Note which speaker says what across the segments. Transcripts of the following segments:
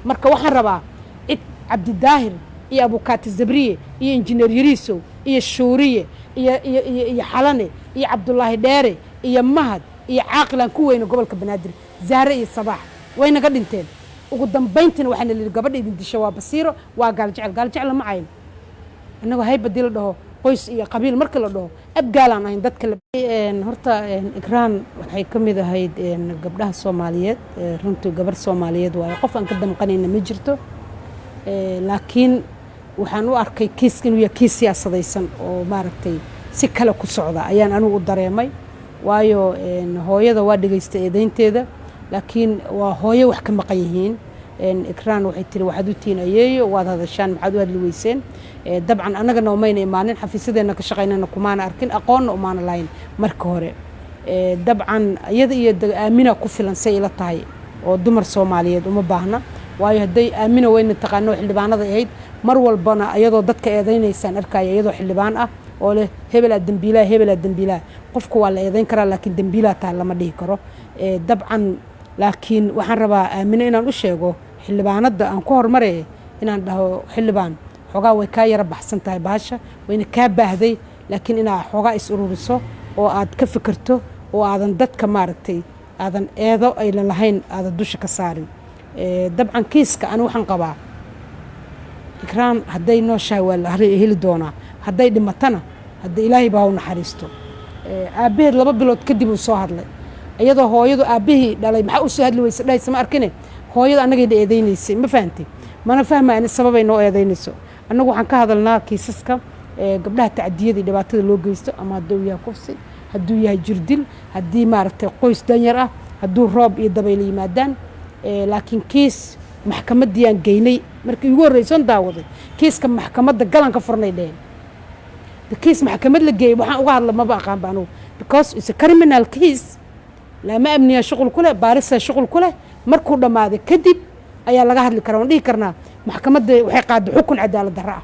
Speaker 1: marka waxaan rabaa cid cabdidaahir iyo abukaati zabriye iyo injineer yariisow iyo shuuriye iyo xalane iyo cabdulaahi dheere iyo mahad iyo caaqilaan ku weyna gobolka banaadir zahre iyo sabaax way naga dhinteen ugu dambayntiina waxaana lihi gabadha idin disho waa basiiro waa gaaljecel lama cayn annagoo haybadii la dhaho qoys iyo qabiil markii la dhaho abgaalaan ahayn dadka horta ikraan waxay ka mid ahayd gabdhaha soomaaliyeed runtii gabar soomaaliyeed waayo qof aan ka damqanayna ma jirto laakiin waxaan u arkay kiiska inuu yahay kiis siyaasadaysan oo maaragtay si kale ku socda ayaan anigu u dareemay waayo hooyada waa dhegaystay eedaynteeda laakiin waa hooyo wax ka maqan yihiin ikraan waxay tiri waxaad u tihiin ayeeyo waad hadashaan maxaad u hadli weyseen dabcan annagana umayna imaanin xafiisadeenna ka shaqaynana kumaana arkin aqoonna umaana lahayn marka hore dabcan iyada iyo aamina ku filan say ila tahay oo dumar soomaaliyeed uma baahna waayo hadday aamina weyna taqaano xildhibaanada ahayd mar walbana iyadoo dadka eedaynaysaan arkaya iyadoo xildhibaan ah oo leh hebelaa dembiilaa qofku waa la eedayn karaa laakiin dembiilaa tahay lama dhihi karo dabcan laakiin waxaan rabaa aamino inaan u sheego xildhibaanada aan ku hormaraya inaan dhaho xildhibaan xoogaa way kaa yara baxsan tahay bahasha wayna kaa baahday laakiin inaad xoogaa is ururiso oo aad ka fikirto oo aadan dadka maaragtay aadan eedo ayna lahayn aadan dusha ka saarin dabcan kiiska ani waxaan qabaa ikraan hadday nooshahay waa la heli doonaa hadday dhimatana hadda ilaahay baa u naxariisto aabbaheed 2 bilood kadib uu soo hadlay iyadoo hooyadu aabbihii dhalay maxaa u soo hadli weysa dhaysa ma arkine hooyada annagayna eedaynaysay ma fahantay mana fahmayna sababay noo eedaynayso annagu waxaan ka hadalnaa kiisaska gabdhaha tacdiyada iyo dhibaatada loo geysto ama hadduu yahay kufsi hadduu yahay jirdil haddii maaragtay qoys danyar ah hadduu roob iyo dabayl yimaadaan laakiin kiis maxkamaddii aan geynay markii ugu horreysan daawaday kiiska maxkamadda galanka furnay dheheen kiis maxkamad la geeyey waxaan uga hadla maba aqaan ba anugu because it's a criminal case lama amniya shuqul ku leh baarisa shuqul ku leh markuu dhammaaday kadib ayaa laga hadli karaa waan dhihi karnaa maxkamadda waxay qaaday xukun cadaalad darro ah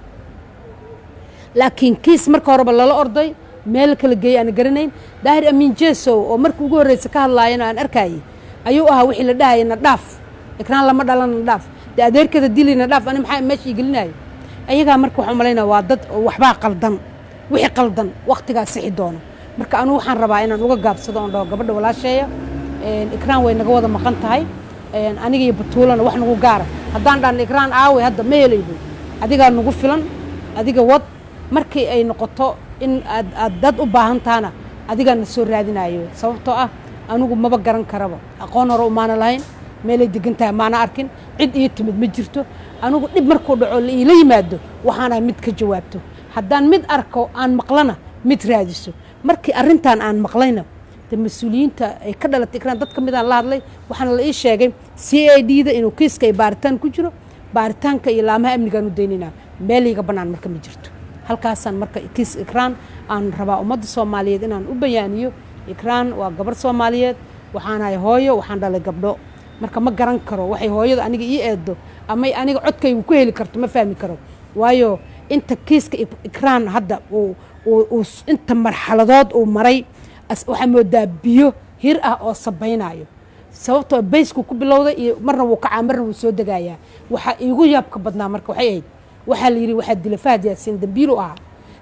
Speaker 1: laakiin kiis marka horeba lala orday meel kala geeyey aan garanayn daahir amiin jeesow oo markii ugu horreysa ka hadlaayana aan arkayay ayuu ahaa wixii la dhahayay na dhaaf ikraan lama dhalan na dhaaf dee adeerkeeda dili na dhaaf ani maxaa meesha igelinaayo ayagaa marka waxaan malaynaa waa dad waxbaa qaldan wixii qaldan waqtigaa sixi doono marka anu waxaan rabaa inaan uga gaabsado oon dhaho gabadha walaasheeya ikraan way naga wada maqan tahay aniga iyo batuulana wax nagu gaara haddaan dhaan ikraan aawe hadda ma helayno adigaa nagu filan adiga wad markii ay noqoto in aad dad u baahan tahana adigaa na soo raadinayo sababtoo ah anigu maba garan karaba aqoon hore umaana lahayn meelay degan tahay maana arkin cid iyo timid ma jirto anigu dhib markuu dhaco la iila yimaado waxaanahay mid ka jawaabto haddaan mid arko aan maqlana mid raadiso markii arrintan aan maqlayna de mas-uuliyiinta ay ka dhalatay ikraan dad ka midaan la hadlay waxaana la ii sheegay CID-da inuu kiiska ay baaritaan ku jiro baaritaanka iyo laamaha amnigaan u daynaynaa meel iga bannaan marka ma jirto halkaasaan marka kiis ikraan aan rabaa ummadda soomaaliyeed inaan u bayaaniyo ikraan waa gabar soomaaliyeed waxaanahay hooyo waxaan dhalay gabdho marka ma garan karo waxay hooyada aniga ii eedo ama aniga codkaygu ku heli karto ma fahmi karo waayo inta kiiska ikraan hadda uu inta marxaladood uu maray waxaa moodaa biyo hir ah oo sabaynayo sababtoo baysku ku bilowday iyo marna wuu kacaa marna wuu soo degayaa waxaa iigu yaabka badnaa marka waxay ahayd waxaa la yidhi waxaa dila Fahad Yaasiin dambiil u ahaa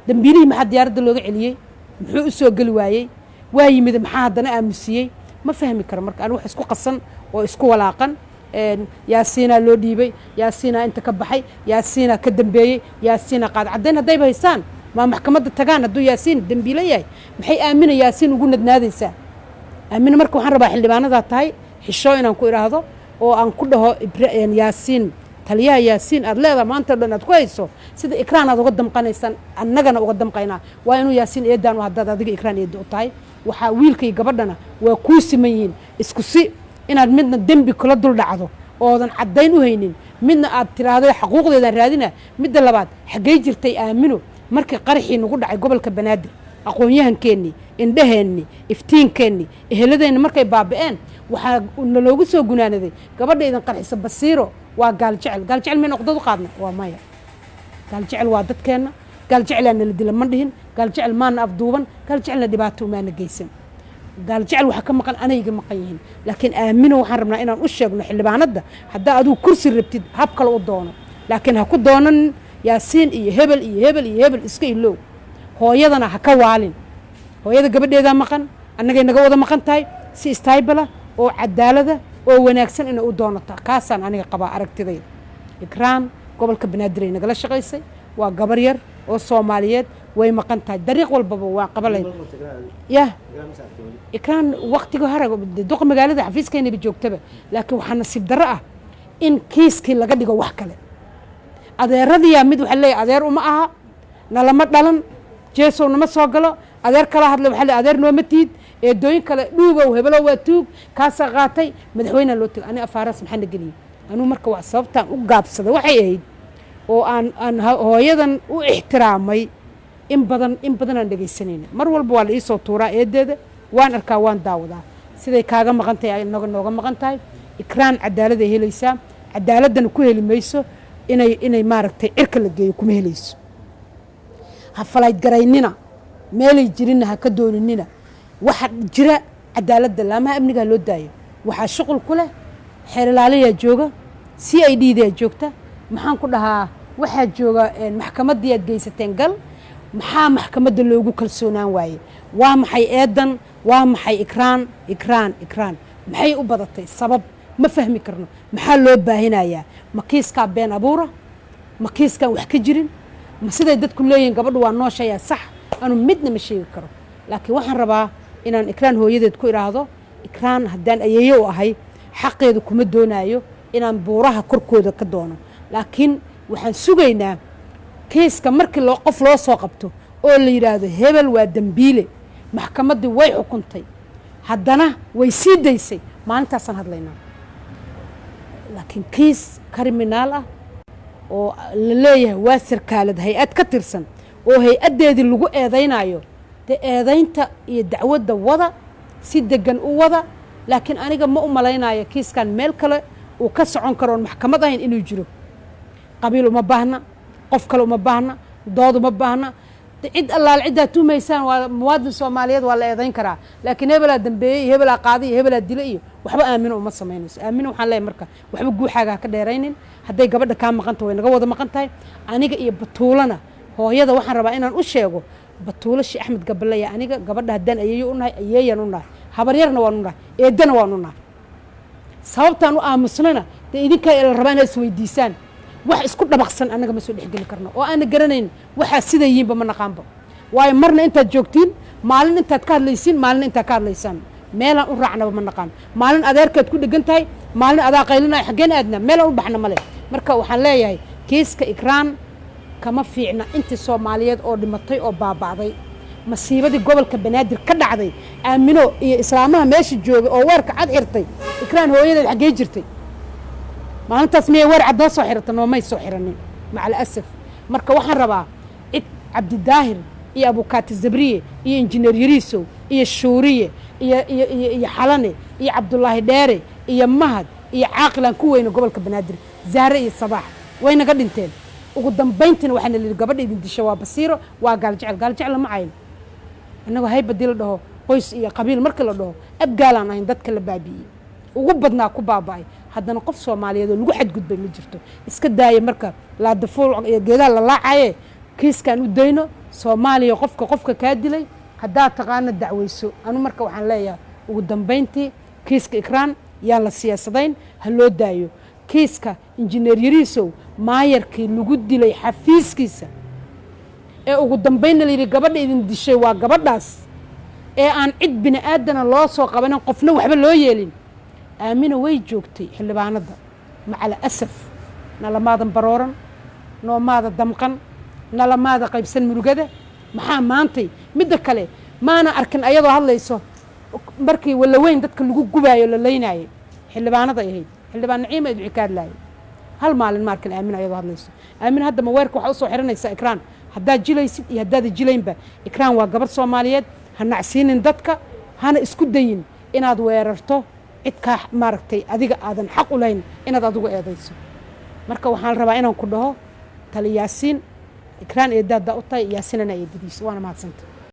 Speaker 1: dambiilihii maxaa diyaaradda looga celiyey muxuu u soo geli waayey waa yimid maxaa haddana aamusiyey ma fahmi karo marka anigu wax isku qasan oo isku walaaqan yaasiinaa loo dhiibay yaasiinaa inta ka baxay yaasiinaa ka dambeeyey yaasiinaa qaad caddayn haddayba haystaan ma maxkamadda tagaan hadduu yaasiin dambiilo yahay maxay aamina yaasiin ugu nadnaadaysaa aamina marka waxaan rabaa xildhibaanadaa tahay xisho inaan ku idhaahdo oo aan ku dhaho yaasiin taliyaha yaasiin aad leedaha maanta dhan aad ku hayso sida ikraan aad uga damqanaysaan annagana uga damqaynaa waa inuu yaasiin eedaan u haddaad adiga ikraan eedda u tahay waxaa wiilkay gabadhana waa kuu siman yihiin isku si inaad midna dembi kula dul dhacdo oodan caddayn u haynin midna aad tiraahdo xaquuqdeedaan raadina midda labaad xaggay jirtay aamino markii qaraxii nagu dhacay gobolka banaadir aqoon-yahankeennii indhaheenni iftiinkeenni eheladeenni markay baaba'een waxaa naloogu soo gunaanaday gabadha idin qarxisa basiiro waa gaaljecel may noqdad u qaadna waa maya gaaljecel waa dadkeenna gaaljecel nala dila ma dhihin gaaljecel maana afduuban gaaljecel dhibaato maana geysan قال جعل وحكم مقن أنا يجي مقيهن لكن آمنه وحرمنا إن أشياء من حل بعنده حتى أدو كرسي ربتي هبك الأضانة لكن هكون ضانا ياسين يهبل إسكي له هو يدنا هكوالين هو يدا قبل يدا مقن أنا جاي نجوا ذا مقن تاي سي استايبله أو عدالة أو وناكسن إنه أضانة كاسن أنا قبا أركت ذي إكرام قبل كبنادرين نقول الشقيسي وقبرير أو صوماليات way maqan tahay dariiq walbaba waa qabalay ikraan waqtiga hore duq magaalada xafiiskayna bi joogtaba laakiin waxa nasiib darro ah in kiiskii laga dhigo wax kale adeeradiya mid waxa leeyahay adeer uma aha nalama dhalan jeesow nama soo galo adeer kala hadlay waxa leeyahay adeer nooma tiid eedooyin kale dhuubow hebelo waa tuug kaasa qaatay madaxweynaha loo tagay ani afaaras maxaan geliyay anu marka wax sababtaan u gaabsaday waxay ahayd oo aan hooyadan u ixtiraamay in badan aan dhageysanayna mar walba waa la ii soo tuuraa eedeeda waan arkaa waan daawadaa siday kaaga maqan tahay nooga maqan tahay ikraan cadaalad ay helaysaa cadaaladana ku heli mayso inay maaragtay cirka la geeyo kuma helayso ha falayd garaynina meelay jirina ha ka dooninina waxa jira cadaaladda laamaha amniga loo daayo waxaa shuqul ku leh xeerlaalayaa jooga CID joogta maxaan ku dhahaa waxaa jooga maxkamadii aad geysateen gal maxaa maxkamadda loogu kalsoonaan waaye waa maxay eedan waa maxay ikraan maxay u badatay sabab ma fahmi karno maxaa loo baahinayaa ma kiiskaa been abuura ma kiiskaan wax ka jirin ma siday dadku leeyihiin gabadhu waa nooshayaa sax anu midna ma sheegi karo laakiin waxaan rabaa inaan ikraan hooyadeed ku idhaahdo ikraan haddaan ayeeyo u ahay xaqeedu kuma doonaayo inaan buuraha korkooda ka doono laakiin waxaan sugaynaa kiiska markii qof loo soo qabto oo la yiraahdo hebel waa dambiile maxkamaddii way xukuntay haddana way sii daysay maalintaasaan hadlaynaa laakiin kiis kriminaal ah oo la leeyahay waa sarkaalad hay-ad ka tirsan oo hay-addeedii lagu eedaynayo dee eedaynta iyo dacwadda wada si degan u wada laakiin aniga ma u malaynayo kiiskan meel kale uu ka socon karo oon maxkamad ahayn inuu jiro qabiil uma baahna qof kale uma baahna dood uma baahna cid allaal ciddaa tuumaysaan waa muwaadin soomaaliyeed waa la eedayn karaa laakiin hebelaa dambeeyey iyo hebelaa qaaday iyo hebelaa dila iyo waxba aamino uma samaynayso aamino waxaan leeyahay marka waxba guuxaaga ha ka dheeraynin hadday gabadha kaa maqanta way naga wada maqan tahay aniga iyo batuulana hooyada waxaan rabaa inaan u sheego batuulo Sheekh Axmed Gabalaya aniga gabadha haddaan ayeeyo u nahay ayeeyan u nahay habaryarna waan u nahay eedana waan u nahay sababtaan u aamusnana dee idinkaa la rabaa inaad isweydiisaan wax isku dhabaqsan anaga ma soo dhexgeli karno oo aan garanayn waxa sida yihiinba ma naqaanba waayo marna intaad joogtiin maalin intaad ka hadlaysiin maalin intaad ka hadlaysaan meelaan u raacnaba ma naqaan maalin adeerkaad ku dhegan tahay maalin adaa qaylinaya xaggeen aadna meelaan u baxna male marka waxaan leeyahay kiiska ikraan kama fiicna intii Soomaaliyeed oo dhimatay oo baaba'day masiibadii gobolka Banaadir ka dhacday aamino iyo islaamaha meesha jooga oo weerka cad xirtay ikraan hooyadeed xaggee jirtay maalintaas miyay weer cad soo xirata noomay soo xiranin macal asaf marka waxaan rabaa cid Cabdidaahir iyo Abukaati Zabriye iyo injineer Yariisow iyo Shuuriye iyo Xalane iyo Cabdullaahi Dheere iyo Mahad iyo Caaqilan ku weyn gobolka Banaadir Zaare iyo Sabax way naga dhinteen ugu dambeyntina waxaan la gabadha idin disho waa Basiiro waa gaal jecel ma ayn annagu hay badil dhaho qoys iyo qabiil marka la dhaho abgaalaan ahayn dadka la baabiyay ugu badnaa ku baabay haddana qof Soomaaliyeed oo lagu xadgudbay ma jirto iska daaya marka la dafuul geedaha la laacaye kiiskan u dayno Soomaaliya qofka ka dilay hadaa taqaana dacweyso anu marka waxaan leeyahay ugu dambeyntii kiiska ikraan yaa la siyaasadayn ha loo daayo kiiska injineer Yariisow maayarkii lagu dilay xafiiskiisa ee ugu dambeyn la yiri gabadha idin dishay waa gabadhaas ee aan cid bini aadana loo soo qabanin qofna waxba loo yeelin aamina way joogtay xildhibaanada macal asaf nalamaadan barooran noomaada damqan nalamaada qaybsan murugada maxaa maantay midda kale maana arkin ayadoo hadlayso markii wala weyn dadka lagu gubaayo la leeynaayay xildhibaanada ahayd xildhibaan Naciima idin ka hadlaayay hal maalin ma arkin aamina ayadoo hadlayso aamina hadda ma weerka waxa u soo xiranaysa ikraan haddaa jilaysid iyo haddaad jilaynba ikraan waa gabar Soomaaliyeed ha nacsiinin dadka hana isku dayin inaad weerarto cid ka maaragtay adiga aadan xaq u lahayn inaad adigu eedayso marka waxaan rabaa inaan ku dhaho tali Yaasiin ikraan eedada u tahay Yaasiinana eedadiisa waana mahadsantahay